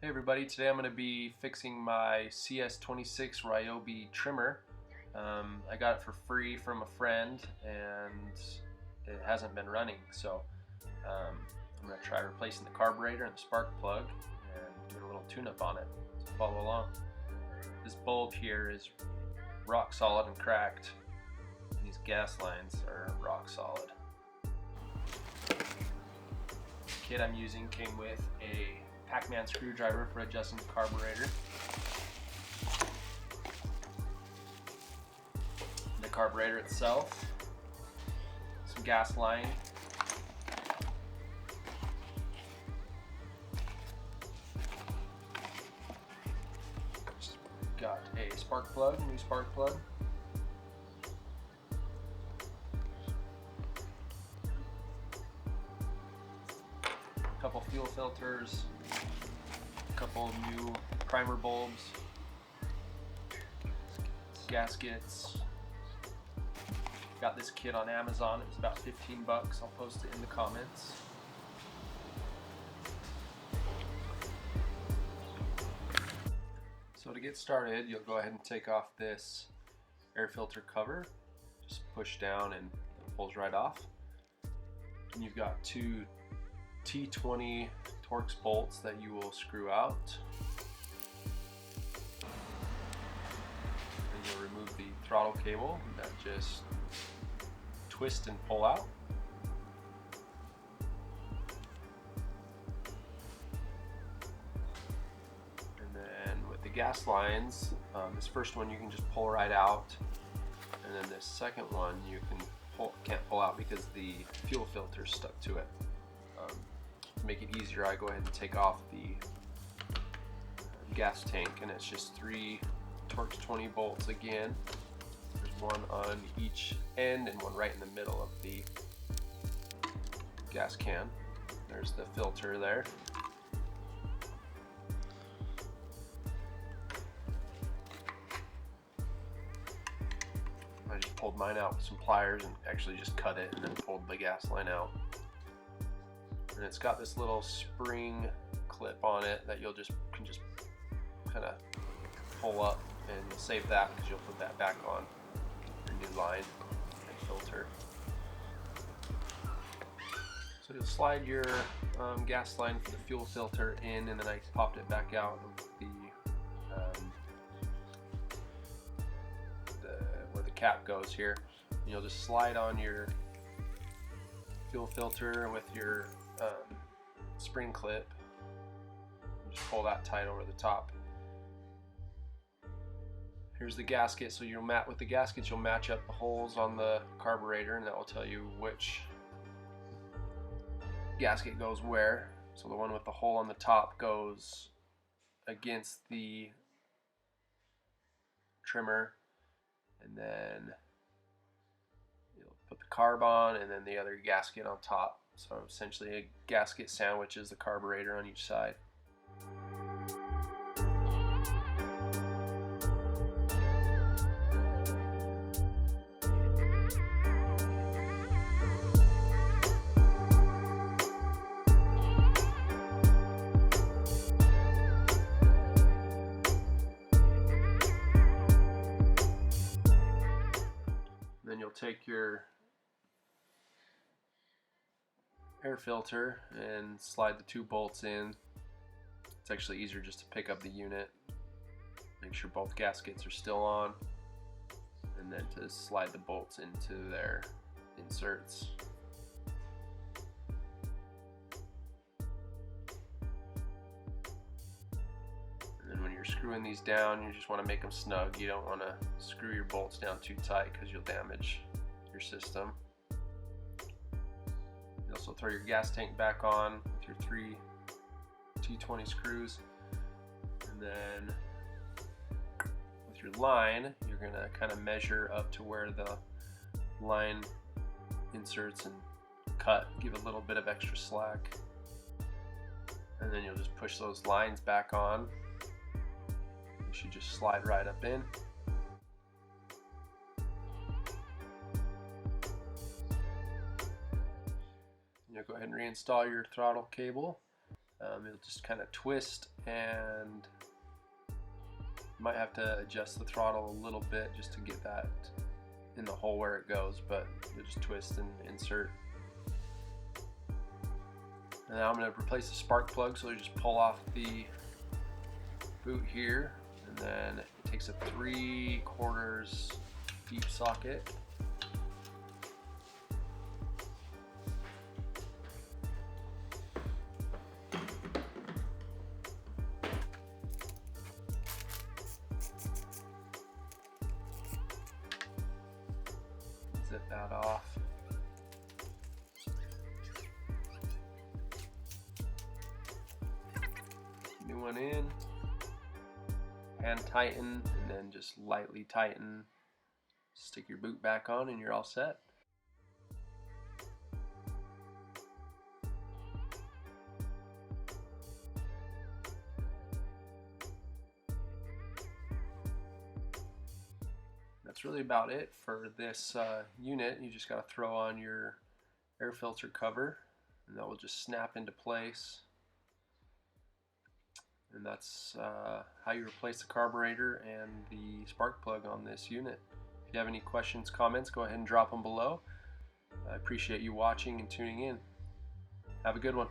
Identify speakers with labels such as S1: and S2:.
S1: Hey everybody, today I'm going to be fixing my CS26 Ryobi trimmer. I got it for free from a friend and it hasn't been running, so I'm going to try replacing the carburetor and the spark plug and doing a little tune-up on it. So follow along. This bulb here is rock solid and cracked, and these gas lines are rock solid. The kit I'm using came with a Pac-Man screwdriver for adjusting the carburetor, the carburetor itself, some gas line, got a spark plug, new spark plug, a couple fuel filters, a couple new primer bulbs, gaskets. Got this kit on Amazon. It was about 15 bucks. I'll post it in the comments. So to get started, you'll go ahead and take off this air filter cover. Just push down and it pulls right off. And you've got two T20 Torx bolts that you will screw out. And you'll remove the throttle cable that just twist and pull out. And then with the gas lines, this first one you can just pull right out, and then this second one you can't pull out because the fuel filter is stuck to it. To make it easier, I go ahead and take off the gas tank, and it's just 3 Torx 20 bolts again. There's one on each end and one right in the middle of the gas can. There's the filter there. I just pulled mine out with some pliers and actually just cut it and then pulled the gas line out. And it's got this little spring clip on it that you can just kind of pull up, and you'll save that because you'll put that back on your new line and filter. So you'll slide your gas line for the fuel filter in, and then I popped it back out of where the cap goes here. And you'll just slide on your fuel filter with your spring clip. Just pull that tight over the top. Here's the gasket. So with the gaskets, you'll match up the holes on the carburetor, and that will tell you which gasket goes where. So the one with the hole on the top goes against the trimmer, and then you'll put the carb on, and then the other gasket on top. So essentially a gasket sandwiches the carburetor on each side. Then you'll take your air filter and slide the 2 bolts in. It's actually easier just to pick up the unit, make sure both gaskets are still on, and then to slide the bolts into their inserts. And then when you're screwing these down, you just want to make them snug. You don't want to screw your bolts down too tight because you'll damage your system. You also throw your gas tank back on with your 3 T20 screws, and then with your line, you're going to kind of measure up to where the line inserts and cut, give a little bit of extra slack, and then you'll just push those lines back on. You should just slide right up in. You'll go ahead and reinstall your throttle cable. It'll just kind of twist, and you might have to adjust the throttle a little bit just to get that in the hole where it goes, but you'll just twist and insert. And now I'm going to replace the spark plug, so you just pull off the boot here, and then it takes a 3/4 deep socket. Zip that off. New one in. Hand tighten, and then just lightly tighten. Stick your boot back on, and you're all set. That's really about it for this unit. You just got to throw on your air filter cover, and that will just snap into place. And that's how you replace the carburetor and the spark plug on this unit. If you have any questions, comments, go ahead and drop them below. I appreciate you watching and tuning in. Have a good one.